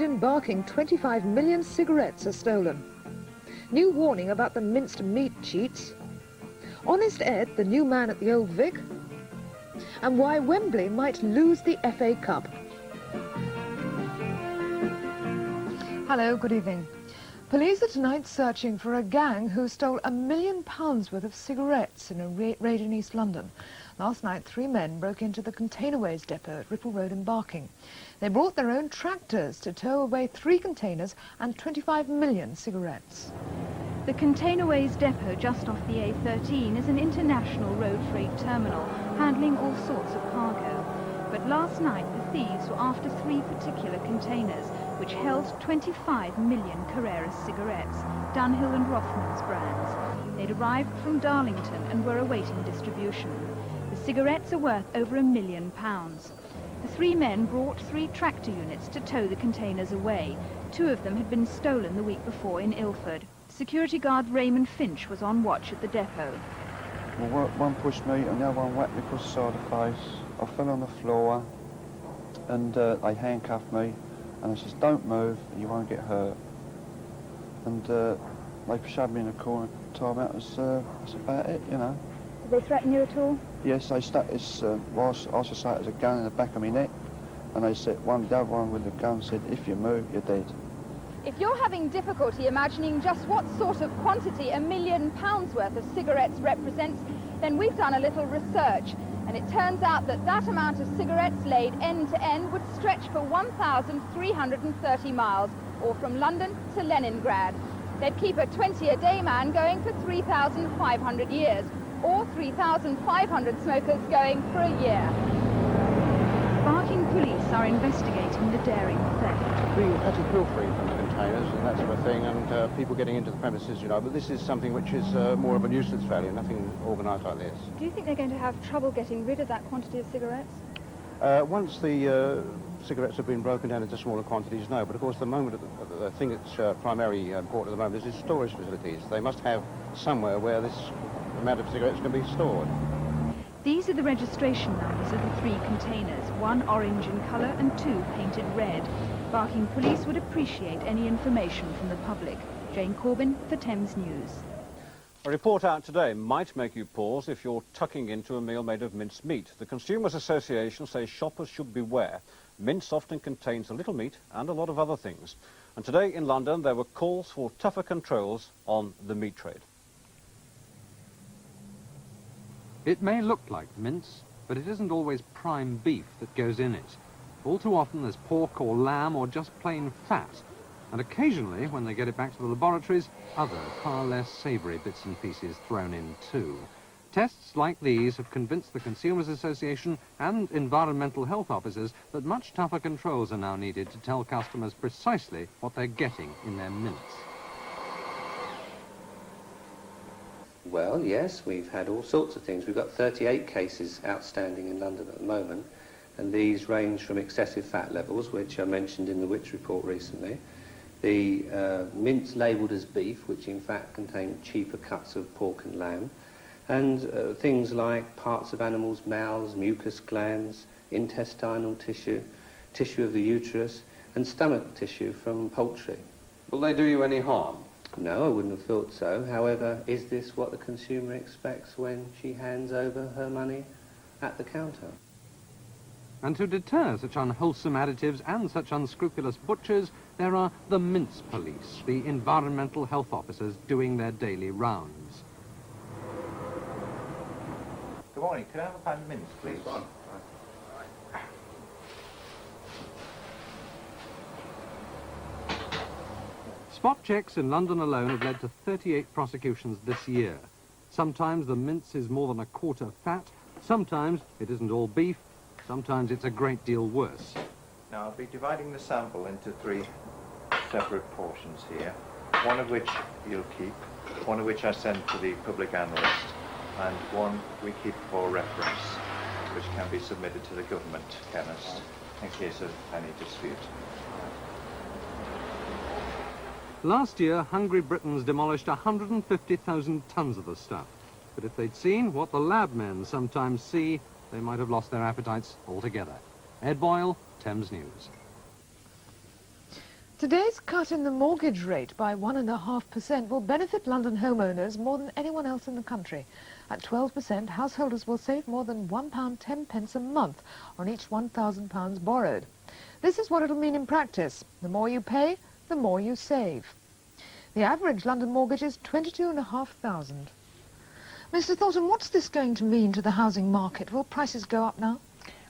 in Barking, 25 million cigarettes are stolen. New warning about the minced meat cheats. Honest Ed, the new man at the Old Vic. And why Wembley might lose the FA Cup. Hello, good evening. Police are tonight searching for a gang who stole £1 million worth of cigarettes in a raid in East London. Last night, 3 men broke into the Containerways depot at Ripple Road in Barking. They brought their own tractors to tow away 3 containers and 25 million cigarettes. The Containerways depot just off the A13 is an international road freight terminal, handling all sorts of cargo. But last night, the thieves were after 3 particular containers, which held 25 million Carreras cigarettes, Dunhill and Rothmans brands. They'd arrived from Darlington and were awaiting distribution. The cigarettes are worth over £1 million. The 3 men brought 3 tractor units to tow the containers away. 2 of them had been stolen the week before in Ilford. Security guard Raymond Finch was on watch at the depot. Well, one pushed me and the other one whacked me across the side of the face. I fell on the floor and they handcuffed me and I says, don't move, you won't get hurt. And they shoved me in a corner, tied me out. That's about it, you know. Did they threaten you at all? Yes, they stuck this, I should say it was a gun in the back of my neck. And they said, the other one with the gun said, if you move, you're dead. If you're having difficulty imagining just what sort of quantity £1 million worth of cigarettes represents, then we've done a little research. And it turns out that that amount of cigarettes laid end to end would stretch for 1,330 miles, or from London to Leningrad. They'd keep a 20-a-day man going for 3,500 years, or 3,500 smokers going for a year. Barking police are investigating the daring theft. We had to pilfer from the containers and that sort of thing, and people getting into the premises, you know, but this is something which is more of a nuisance value, nothing organised like this. Do you think they're going to have trouble getting rid of that quantity of cigarettes? Once the cigarettes have been broken down into smaller quantities, no, but of course the thing that's primarily important at the moment is storage facilities. They must have somewhere where this amount of cigarettes can be stored. These are the registration numbers of the 3 containers, 1 orange in colour and 2 painted red. Barking police would appreciate any information from the public. Jane Corbin for Thames News. A report out today might make you pause if you're tucking into a meal made of minced meat. The Consumers Association says shoppers should beware. Mince often contains a little meat and a lot of other things. And today in London there were calls for tougher controls on the meat trade. It may look like mince, but it isn't always prime beef that goes in it. All too often there's pork or lamb or just plain fat. And occasionally, when they get it back to the laboratories, other, far less savoury bits and pieces thrown in too. Tests like these have convinced the Consumers Association and environmental health officers that much tougher controls are now needed to tell customers precisely what they're getting in their mince. Well, yes, we've had all sorts of things. We've got 38 cases outstanding in London at the moment, and these range from excessive fat levels, which are mentioned in the Which report recently, the mince labelled as beef, which in fact contain cheaper cuts of pork and lamb, and things like parts of animals' mouths, mucous glands, intestinal tissue, tissue of the uterus, and stomach tissue from poultry. Will they do you any harm? No, I wouldn't have thought so. However, is this what the consumer expects when she hands over her money at the counter? And to deter such unwholesome additives and such unscrupulous butchers, there are the mince police, the environmental health officers doing their daily rounds. Good morning. Can I have a pound of mince, please? Spot checks in London alone have led to 38 prosecutions this year. Sometimes the mince is more than a quarter fat, sometimes it isn't all beef, sometimes it's a great deal worse. Now, I'll be dividing the sample into 3 separate portions here, one of which you'll keep, one of which I send to the public analyst, and one we keep for reference, which can be submitted to the government chemist in case of any dispute. Last year, hungry Britons demolished 150,000 tons of the stuff. But if they'd seen what the lab men sometimes see, they might have lost their appetites altogether. Ed Boyle, Thames News. Today's cut in the mortgage rate by 1.5% will benefit London homeowners more than anyone else in the country. At 12%, householders will save more than £1.10 a month on each £1,000 borrowed. This is what it'll mean in practice. The more you pay, the more you save. The average London mortgage is £22,500. Mr. Thornton, what's this going to mean to the housing market? Will prices go up now?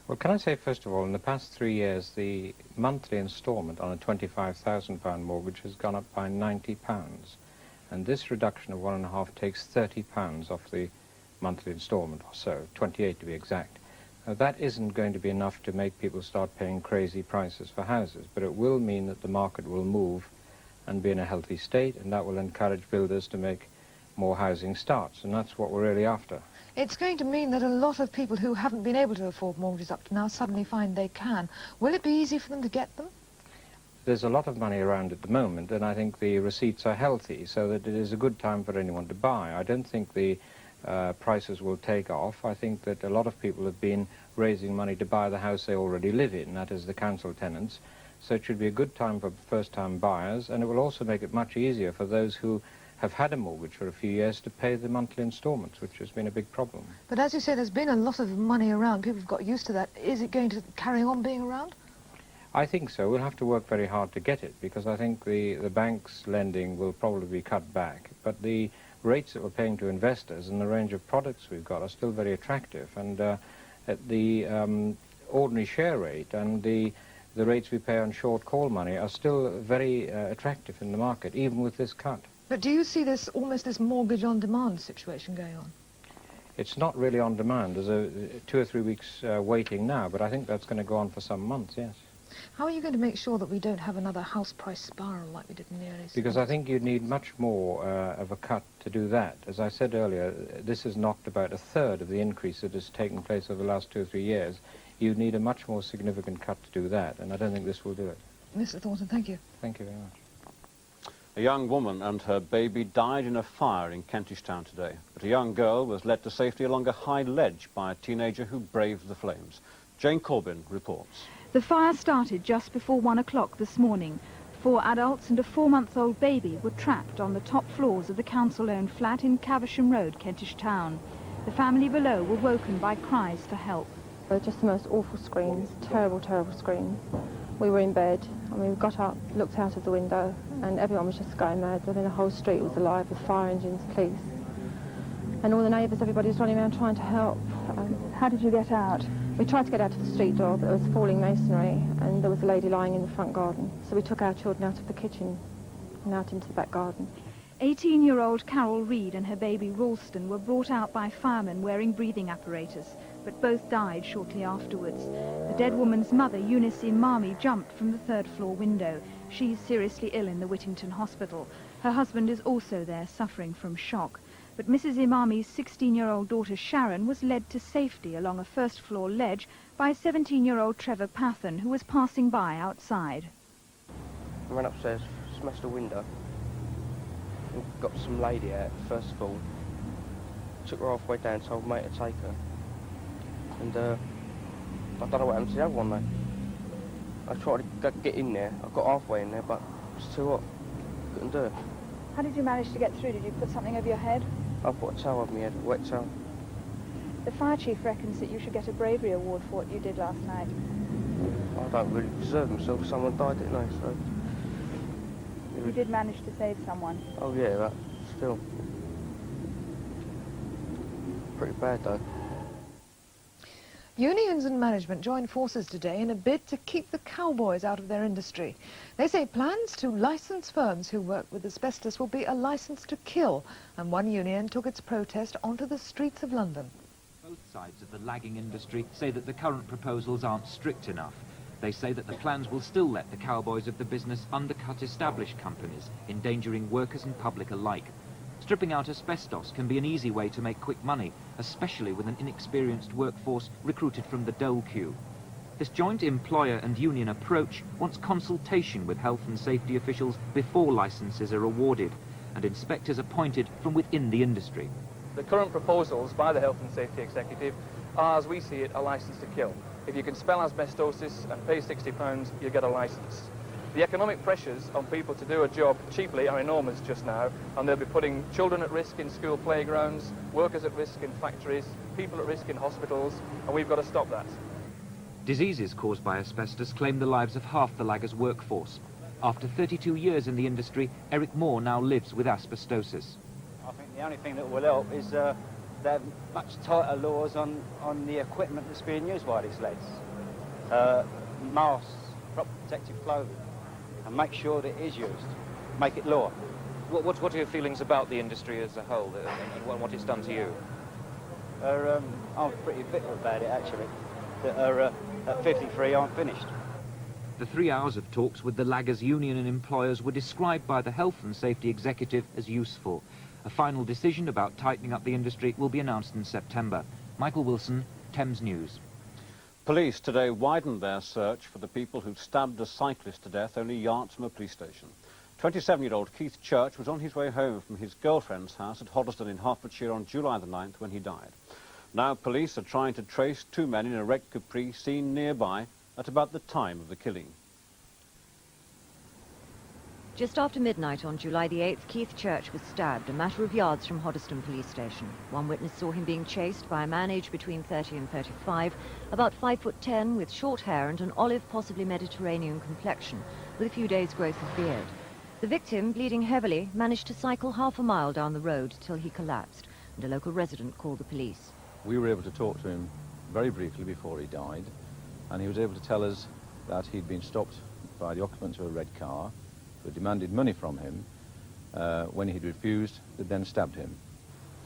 Well, can I say, first of all, in the past 3 years, the monthly instalment on a £25,000 mortgage has gone up by £90. And this reduction of 1.5 takes £30 off the monthly instalment, or so, 28 to be exact. Now, that isn't going to be enough to make people start paying crazy prices for houses, but it will mean that the market will move and be in a healthy state, and that will encourage builders to make more housing starts, and that's what we're really after. It's going to mean that a lot of people who haven't been able to afford mortgages up to now suddenly find they can. Will it be easy for them to get them? There's a lot of money around at the moment, and I think the receipts are healthy, so that it is a good time for anyone to buy. I don't think the prices will take off. I think that a lot of people have been raising money to buy the house they already live in, that is the council tenants. So it should be a good time for first-time buyers, and it will also make it much easier for those who have had a mortgage for a few years to pay the monthly instalments, which has been a big problem. But as you say, there's been a lot of money around. People have got used to that. Is it going to carry on being around? I think so. We'll have to work very hard to get it, because I think the bank's lending will probably be cut back. But the rates that we're paying to investors and the range of products we've got are still very attractive. And at the ordinary share rate and the rates we pay on short call money are still very attractive in the market, even with this cut. But do you see this almost this mortgage on demand situation going on? It's not really on demand. There's a 2 or 3 weeks waiting now, but I think that's going to go on for some months, yes. How are you going to make sure that we don't have another house price spiral like we did in the early 70s? Because I think you'd need much more of a cut to do that. As I said earlier, this has knocked about a third of the increase that has taken place over the last 2 or 3 years. You'd need a much more significant cut to do that, and I don't think this will do it. Mr. Thornton, thank you. Thank you very much. A young woman and her baby died in a fire in Kentish Town today, but a young girl was led to safety along a high ledge by a teenager who braved the flames. Jane Corbin reports. The fire started just before 1 o'clock this morning. 4 adults and a 4-month-old baby were trapped on the top floors of the council-owned flat in Caversham Road, Kentish Town. The family below were woken by cries for help. Just the most awful screams, terrible, terrible screams. We were in bed, and we got up, looked out of the window, and everyone was just going mad. I mean, the whole street was alive with fire engines, police. And all the neighbours, everybody was running around trying to help. How did you get out? We tried to get out of the street door, but there was falling masonry, and there was a lady lying in the front garden. So we took our children out of the kitchen and out into the back garden. 18-year-old Carol Reed and her baby Ralston were brought out by firemen wearing breathing apparatus, but both died shortly afterwards. The dead woman's mother, Eunice Imami, jumped from the 3rd-floor window. She's seriously ill in the Whittington Hospital. Her husband is also there, suffering from shock. But Mrs. Imami's 16-year-old daughter Sharon was led to safety along a 1st-floor ledge by 17-year-old Trevor Pathan, who was passing by outside. I ran upstairs, smashed a window, and got some lady out, first of all. Took her halfway down, told mate to take her. And I don't know what happened to the other one, mate. I tried to get in there. I got halfway in there, but it was too hot. Couldn't do it. How did you manage to get through? Did you put something over your head? I put a towel over my head, a wet towel. The fire chief reckons that you should get a bravery award for what you did last night. I don't really deserve myself. Someone died, didn't I? So. You did manage to save someone. Oh yeah, but still. Pretty bad though. Unions and management joined forces today in a bid to keep the cowboys out of their industry. They say plans to license firms who work with asbestos will be a license to kill, and one union took its protest onto the streets of London. Both sides of the lagging industry say that the current proposals aren't strict enough. They say that the plans will still let the cowboys of the business undercut established companies, endangering workers and public alike. Stripping out asbestos can be an easy way to make quick money, especially with an inexperienced workforce recruited from the dole queue. This joint employer and union approach wants consultation with health and safety officials before licences are awarded, and inspectors appointed from within the industry. The current proposals by the Health and Safety Executive are, as we see it, a licence to kill. If you can spell asbestosis and pay £60, you get a licence. The economic pressures on people to do a job cheaply are enormous just now, and they'll be putting children at risk in school playgrounds, workers at risk in factories, people at risk in hospitals, and we've got to stop that. Diseases caused by asbestos claim the lives of half the laggers' workforce. After 32 years in the industry, Eric Moore now lives with asbestosis. I think the only thing that will help is they have much tighter laws on the equipment that's being used by these lads. Masks, proper protective clothing, and make sure that it is used. Make it law. What are your feelings about the industry as a whole and what it's done to you? I'm pretty bitter about it, actually. That at 53 I'm finished. The 3 hours of talks with the laggers' union and employers were described by the Health and Safety Executive as useful. A final decision about tightening up the industry will be announced in September. Michael Wilson, Thames News. Police today widened their search for the people who stabbed a cyclist to death only yards from a police station. 27-year-old Keith Church was on his way home from his girlfriend's house at Hoddesdon in Hertfordshire on July the 9th when he died. Now police are trying to trace 2 men in a red Capri seen nearby at about the time of the killing. Just after midnight on July the 8th, Keith Church was stabbed a matter of yards from Hoddesdon police station. One witness saw him being chased by a man aged between 30 and 35, about 5'10", with short hair and an olive, possibly Mediterranean complexion, with a few days' growth of beard. The victim, bleeding heavily, managed to cycle half a mile down the road till he collapsed, and a local resident called the police. We were able to talk to him very briefly before he died, and he was able to tell us that he'd been stopped by the occupants of a red car who demanded money from him. When he'd refused, they then stabbed him.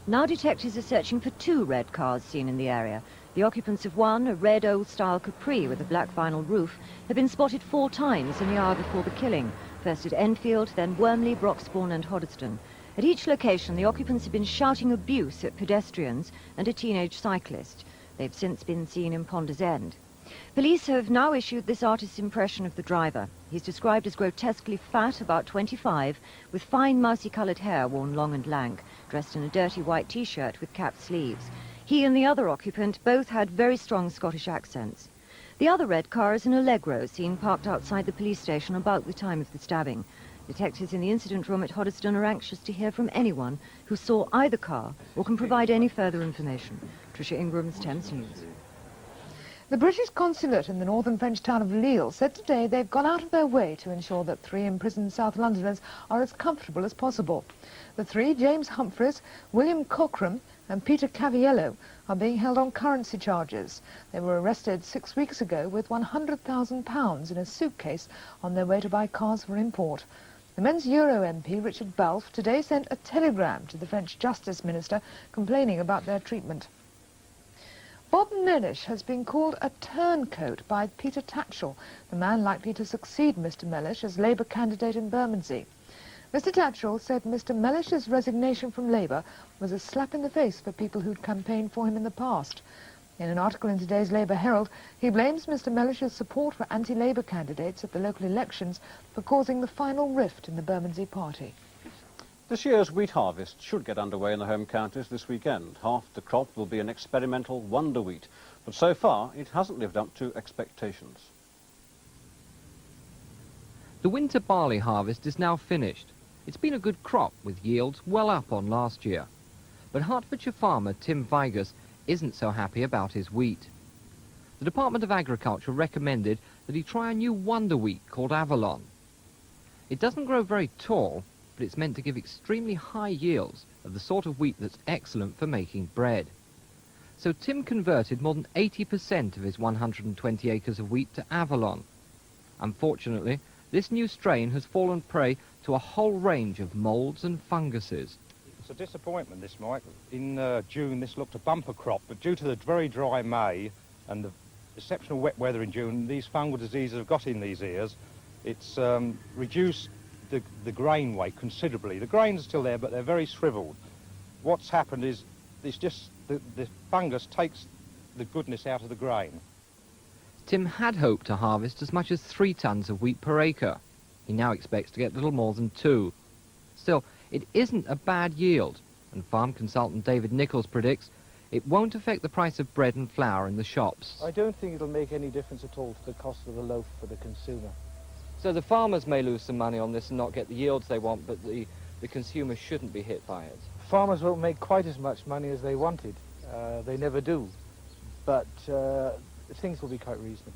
Now detectives are searching for 2 red cars seen in the area. The occupants of one, a red old-style Capri with a black vinyl roof, have been spotted 4 times in the hour before the killing, first at Enfield, then Wormley, Broxbourne and Hoddesdon. At each location, the occupants have been shouting abuse at pedestrians and a teenage cyclist. They've since been seen in Ponders End. Police have now issued this artist's impression of the driver. He's described as grotesquely fat, about 25, with fine mousy-coloured hair worn long and lank, dressed in a dirty white T-shirt with capped sleeves. He and the other occupant both had very strong Scottish accents. The other red car is an Allegro, seen parked outside the police station about the time of the stabbing. Detectives in the incident room at Hoddesdon are anxious to hear from anyone who saw either car or can provide any further information. Tricia Ingram's Thames News. The British consulate in the northern French town of Lille said today they've gone out of their way to ensure that 3 imprisoned South Londoners are as comfortable as possible. The 3, James Humphreys, William Cockram and Peter Caviello, are being held on currency charges. They were arrested 6 weeks ago with £100,000 in a suitcase on their way to buy cars for import. The Men's Euro MP, Richard Balfe, today sent a telegram to the French Justice Minister complaining about their treatment. Bob Mellish has been called a turncoat by Peter Tatchell, the man likely to succeed Mr Mellish as Labour candidate in Bermondsey. Mr Tatchell said Mr Mellish's resignation from Labour was a slap in the face for people who'd campaigned for him in the past. In an article in today's Labour Herald, he blames Mr Mellish's support for anti-Labour candidates at the local elections for causing the final rift in the Bermondsey party. This year's wheat harvest should get underway in the home counties this weekend. Half the crop will be an experimental wonder wheat, but so far it hasn't lived up to expectations. The winter barley harvest is now finished. It's been a good crop with yields well up on last year. But Hertfordshire farmer Tim Vigus isn't so happy about his wheat. The Department of Agriculture recommended that he try a new wonder wheat called Avalon. It doesn't grow very tall, but it's meant to give extremely high yields of the sort of wheat that's excellent for making bread. So Tim converted more than 80% of his 120 acres of wheat to Avalon. Unfortunately, this new strain has fallen prey to a whole range of moulds and funguses. It's a disappointment, this, Mike. In June, this looked a bumper crop, but due to the very dry May and the exceptional wet weather in June, these fungal diseases have got in these ears. It's reduced the grain weight considerably. The grains are still there, but they're very shriveled. What's happened is it's just the fungus takes the goodness out of the grain. Tim had hoped to harvest as much as 3 tons of wheat per acre. He now expects to get little more than 2. Still, it isn't a bad yield, and farm consultant David Nichols predicts it won't affect the price of bread and flour in the shops. I don't think it'll make any difference at all to the cost of the loaf for the consumer. So the farmers may lose some money on this and not get the yields they want, but the consumers shouldn't be hit by it. Farmers won't make quite as much money as they wanted. They never do. But things will be quite reasonable.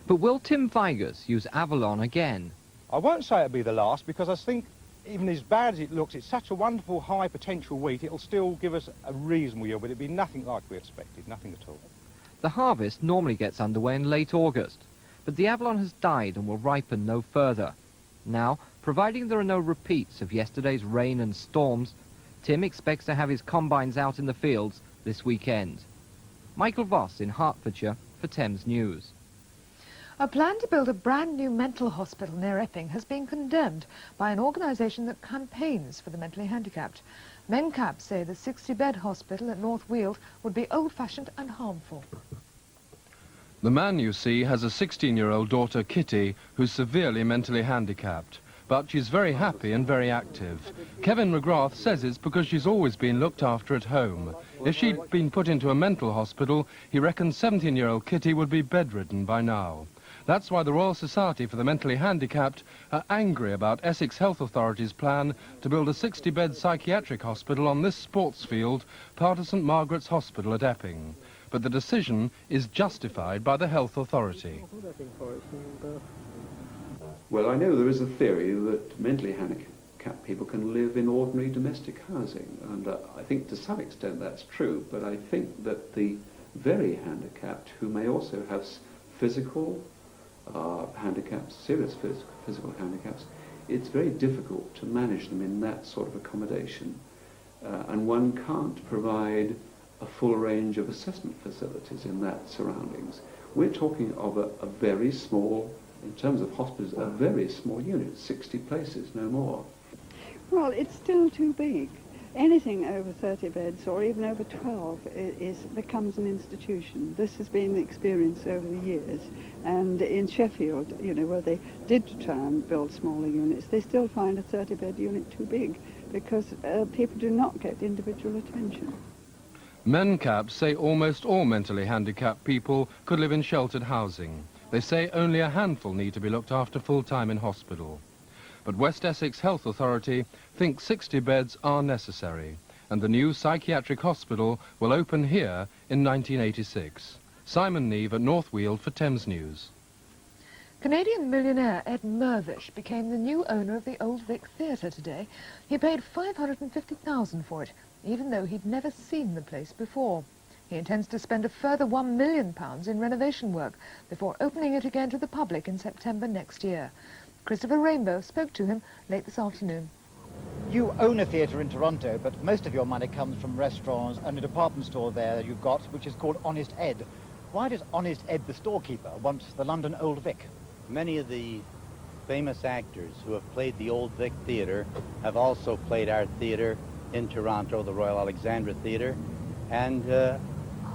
But will Tim Vigors use Avalon again? I won't say it'll be the last, because I think even as bad as it looks, it's such a wonderful high potential wheat, it'll still give us a reasonable yield, but it'll be nothing like we expected, nothing at all. The harvest normally gets underway in late August, but the Avalon has died and will ripen no further. Now, providing there are no repeats of yesterday's rain and storms, Tim expects to have his combines out in the fields this weekend. Michael Voss in Hertfordshire for Thames News. A plan to build a brand new mental hospital near Epping has been condemned by an organisation that campaigns for the mentally handicapped. MENCAP say the 60-bed hospital at North Weald would be old-fashioned and harmful. The man you see has a 16-year-old daughter, Kitty, who's severely mentally handicapped. But she's very happy and very active. Kevin McGrath says it's because she's always been looked after at home. If she'd been put into a mental hospital, he reckons 17-year-old Kitty would be bedridden by now. That's why the Royal Society for the Mentally Handicapped are angry about Essex Health Authority's plan to build a 60-bed psychiatric hospital on this sports field, part of St Margaret's Hospital at Epping. But the decision is justified by the Health Authority. Well, I know there is a theory that mentally handicapped people can live in ordinary domestic housing, and I think to some extent that's true, but I think that the very handicapped, who may also have physical handicaps, serious physical handicaps, it's very difficult to manage them in that sort of accommodation. And one can't provide a full range of assessment facilities in that surroundings. We're talking of a very small, in terms of hospitals, a very small unit, 60 places, no more. Well, it's still too big. Anything over 30 beds or even over 12 becomes an institution. This has been the experience over the years. And in Sheffield, you know, where they did try and build smaller units, they still find a 30-bed unit too big because people do not get individual attention. MENCAP say almost all mentally handicapped people could live in sheltered housing. They say only a handful need to be looked after full-time in hospital. But West Essex Health Authority think 60 beds are necessary, and the new psychiatric hospital will open here in 1986. Simon Neve at North Weald for Thames News. Canadian millionaire Ed Mirvish became the new owner of the Old Vic Theatre today. He paid $550,000 for it, even though he'd never seen the place before. He intends to spend a further £1 million in renovation work before opening it again to the public in September next year. Christopher Rainbow spoke to him late this afternoon. You own a theatre in Toronto, but most of your money comes from restaurants and a department store there you've got, which is called Honest Ed. Why does Honest Ed, the storekeeper, want the London Old Vic? Many of the famous actors who have played the Old Vic Theatre have also played our theatre in Toronto, the Royal Alexandra Theatre, and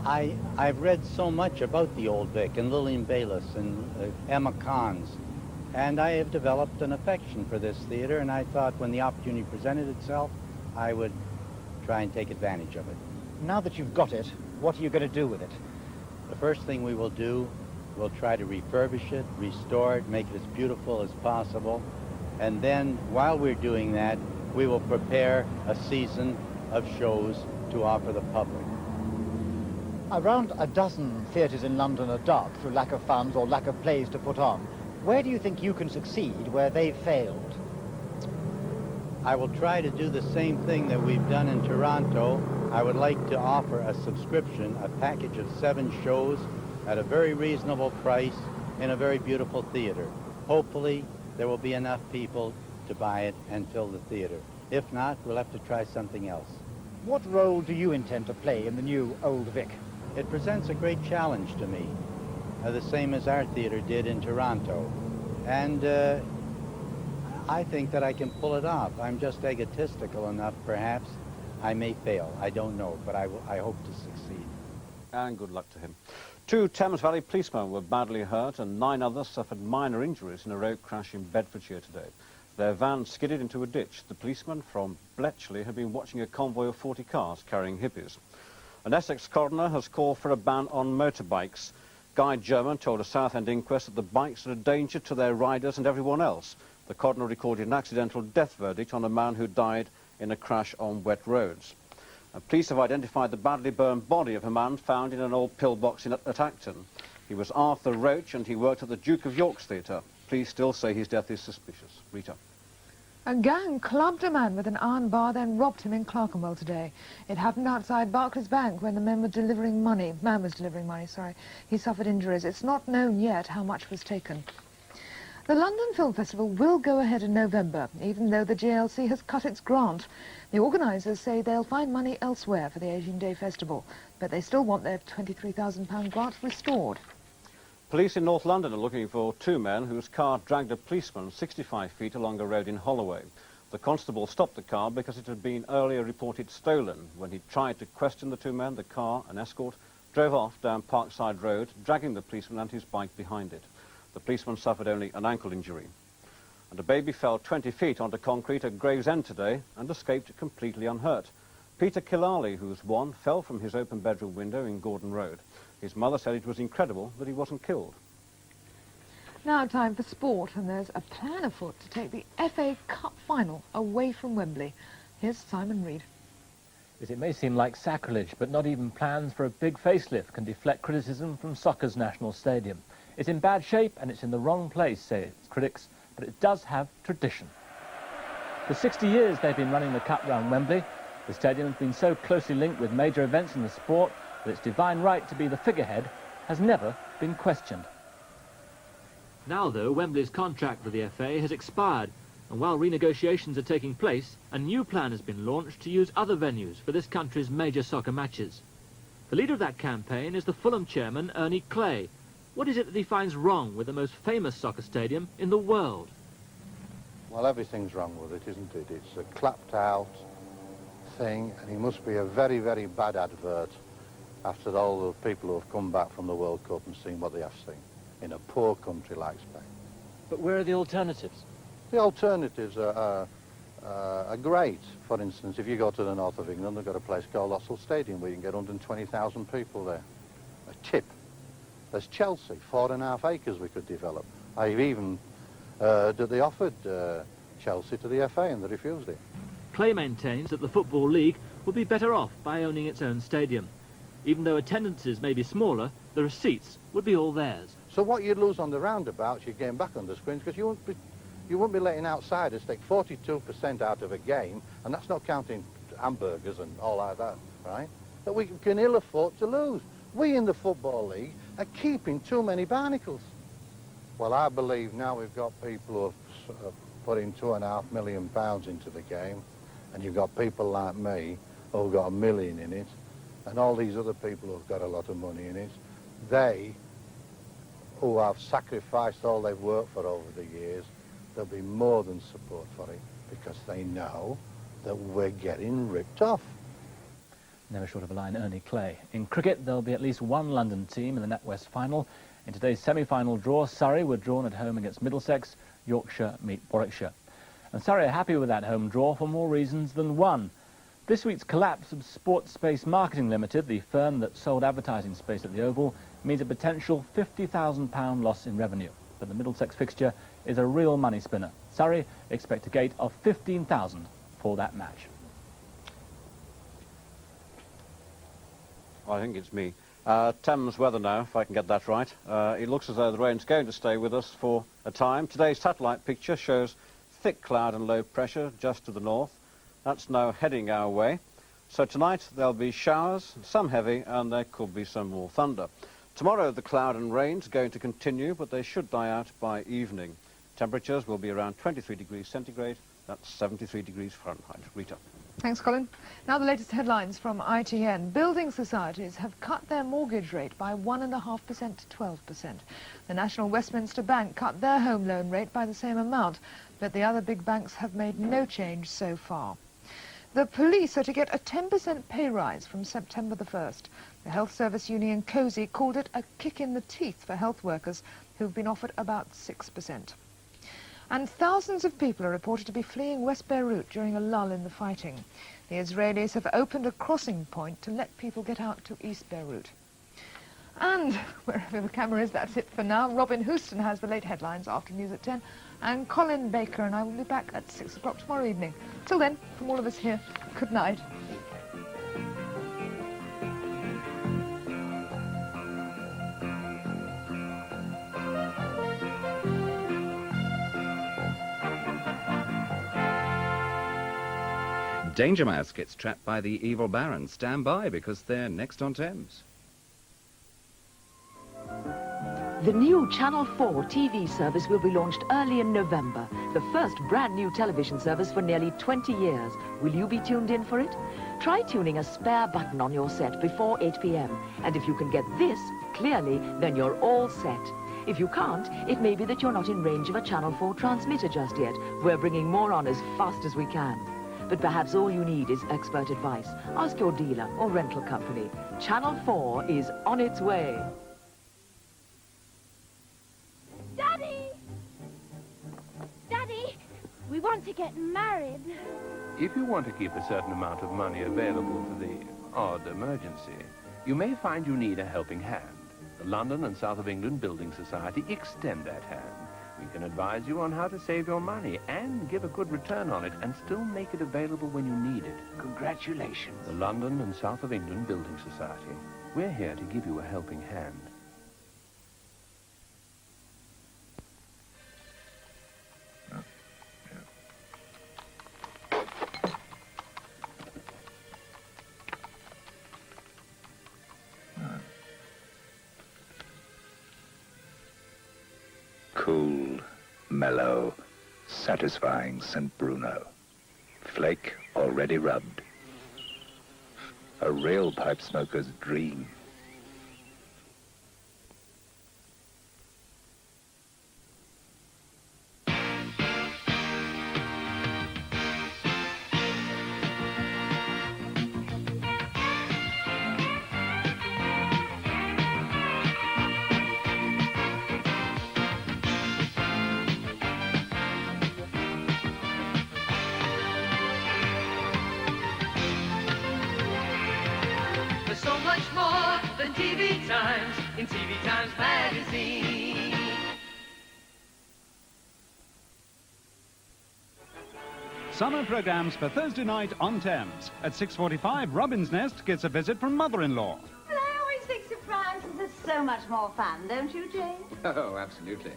I've read so much about the Old Vic and Lillian Bayliss and Emma Conns, and I have developed an affection for this theatre, and I thought when the opportunity presented itself, I would try and take advantage of it. Now that you've got it, what are you going to do with it? The first thing we will do, we'll try to refurbish it, restore it, make it as beautiful as possible, and then while we're doing that, we will prepare a season of shows to offer the public. Around a dozen theatres in London are dark through lack of funds or lack of plays to put on. Where do you think you can succeed where they've failed? I will try to do the same thing that we've done in Toronto. I would like to offer a subscription, a package of 7 shows at a very reasonable price in a very beautiful theatre. Hopefully, there will be enough people to buy it and fill the theatre. If not, we'll have to try something else. What role do you intend to play in the new Old Vic? It presents a great challenge to me, the same as our theatre did in Toronto. And I think that I can pull it off. I'm just egotistical enough, perhaps. I may fail, I don't know, but I hope to succeed. And good luck to him. 2 Thames Valley policemen were badly hurt and 9 others suffered minor injuries in a road crash in Bedfordshire today. Their van skidded into a ditch. The policemen from Bletchley had been watching a convoy of 40 cars carrying hippies. An Essex coroner has called for a ban on motorbikes. Guy German told a Southend inquest that the bikes are a danger to their riders and everyone else. The coroner recorded an accidental death verdict on a man who died in a crash on wet roads. Police have identified the badly burned body of a man found in an old pillbox at Acton. He was Arthur Roach and he worked at the Duke of York's Theatre. Police still say his death is suspicious. Rita. A gang clubbed a man with an iron bar, then robbed him in Clerkenwell today. It happened outside Barclays Bank when the man was delivering money. He suffered injuries. It's not known yet how much was taken. The London Film Festival will go ahead in November, even though the JLC has cut its grant. The organisers say they'll find money elsewhere for the 18-day festival, but they still want their £23,000 grant restored. Police in North London are looking for two men whose car dragged a policeman 65 feet along a road in Holloway. The constable stopped the car because it had been earlier reported stolen. When he tried to question the two men, the car, an escort, drove off down Parkside Road, dragging the policeman and his bike behind it. The policeman suffered only an ankle injury. And a baby fell 20 feet onto concrete at Gravesend today and escaped completely unhurt. Peter Killali, who's one, fell from his open bedroom window in Gordon Road. His mother said it was incredible that he wasn't killed. Now time for sport, and there's a plan afoot to take the FA Cup final away from Wembley. Here's Simon Reed. It may seem like sacrilege, but not even plans for a big facelift can deflect criticism from soccer's national stadium. It's in bad shape and it's in the wrong place, say its critics, but it does have tradition. For 60 years they've been running the Cup round Wembley. The stadium has been so closely linked with major events in the sport that its divine right to be the figurehead has never been questioned. Now, though, Wembley's contract with the FA has expired, and while renegotiations are taking place, a new plan has been launched to use other venues for this country's major soccer matches. The leader of that campaign is the Fulham chairman, Ernie Clay. What is it that he finds wrong with the most famous soccer stadium in the world? Well, everything's wrong with it, isn't it? It's a clapped-out thing, and he must be a very, very bad advert after all the people who have come back from the World Cup and seen what they have seen in a poor country like Spain. But where are the alternatives? The alternatives are great. For instance, if you go to the north of England, they've got a place called Ossel Stadium where you can get 120,000 people there. A tip. There's Chelsea, 4.5 acres we could develop. I've even that they offered Chelsea to the FA and they refused it. Clay maintains that the Football League would be better off by owning its own stadium. Even though attendances may be smaller, the receipts would be all theirs. So what you'd lose on the roundabouts, you'd gain back on the screens, because you wouldn't be letting outsiders take 42% out of a game, and that's not counting hamburgers and all like that, right? That we can ill afford to lose. We in the Football League are keeping too many barnacles. Well, I believe now we've got people who have put in £2.5 million into the game, and you've got people like me who've got $1 million in it, and all these other people who've got a lot of money in it. They, who have sacrificed all they've worked for over the years, there'll be more than support for it, because they know that we're getting ripped off. Never short of a line, Ernie Clay. In cricket, there'll be at least one London team in the NatWest final. In today's semi-final draw, Surrey were drawn at home against Middlesex, Yorkshire meet Warwickshire. And Surrey are happy with that home draw for more reasons than one. This week's collapse of Sports Space Marketing Limited, the firm that sold advertising space at the Oval, means a potential £50,000 loss in revenue. But the Middlesex fixture is a real money spinner. Surrey expect a gate of £15,000 for that match. I think it's me. Thames weather now, if I can get that right. It looks as though the rain's going to stay with us for a time. Today's satellite picture shows thick cloud and low pressure just to the north. That's now heading our way. So tonight there'll be showers, some heavy, and there could be some more thunder. Tomorrow the cloud and rain's going to continue, but they should die out by evening. Temperatures will be around 23 degrees centigrade. That's 73 degrees Fahrenheit. Rita. Thanks, Colin. Now the latest headlines from ITN. Building societies have cut their mortgage rate by 1.5% to 12%. The National Westminster Bank cut their home loan rate by the same amount, but the other big banks have made no change so far. The police are to get a 10% pay rise from September the 1st. The health service union COSI called it a kick in the teeth for health workers who've been offered about 6%. And thousands of people are reported to be fleeing West Beirut during a lull in the fighting. The Israelis have opened a crossing point to let people get out to East Beirut. And wherever the camera is, that's it for now. Robin Houston has the late headlines after news at 10. And Colin Baker and I will be back at 6 o'clock tomorrow evening. Till then, from all of us here, good night. Dangermouse gets trapped by the evil Baron. Stand by, because they're next on Thames. The new Channel 4 TV service will be launched early in November. The first brand new television service for nearly 20 years. Will you be tuned in for it? Try tuning a spare button on your set before 8 p.m. And if you can get this clearly, then you're all set. If you can't, it may be that you're not in range of a Channel 4 transmitter just yet. We're bringing more on as fast as we can. But perhaps all you need is expert advice. Ask your dealer or rental company. Channel 4 is on its way. Daddy! Daddy, we want to get married. If you want to keep a certain amount of money available for the odd emergency, you may find you need a helping hand. The London and South of England Building Society extend that hand. We can advise you on how to save your money and give a good return on it and still make it available when you need it. Congratulations. The London and South of England Building Society. We're here to give you a helping hand. Cool, mellow, satisfying St. Bruno. Flake already rubbed. A real pipe smoker's dream. So much more than TV Times in TV Times magazine. Summer programs for Thursday night on Thames. At 6:45, Robin's Nest gets a visit from mother-in-law. But I always think surprises are so much more fun, don't you, Jane? Oh, absolutely.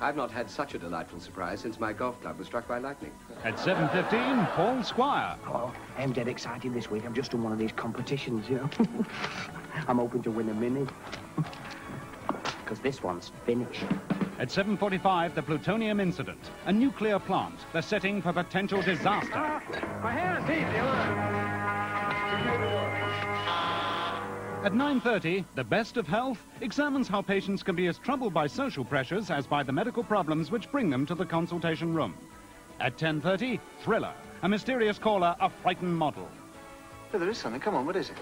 I've not had such a delightful surprise since my golf club was struck by lightning. At 7:15, Paul Squire. Oh, I'm dead excited this week. I've just done one of these competitions, you know. I'm hoping to win a mini. Because this one's finished. At 7:45, the plutonium incident. A nuclear plant, the setting for potential disaster. My hair is easy, At 9:30, The Best of Health examines how patients can be as troubled by social pressures as by the medical problems which bring them to the consultation room. At 10:30, Thriller. A mysterious caller, a frightened model. Oh, there is something. Come on, what is it?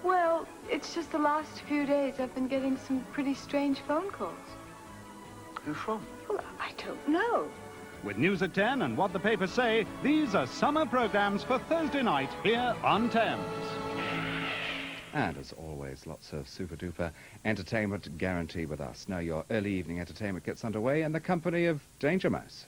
Well, it's just the last few days I've been getting some pretty strange phone calls. Who from? Well, I don't know. With news at 10 and what the papers say, these are summer programs for Thursday night here on Thames. And as always, lots of super-duper entertainment guarantee with us. Now your early evening entertainment gets underway in the company of Dangermouse.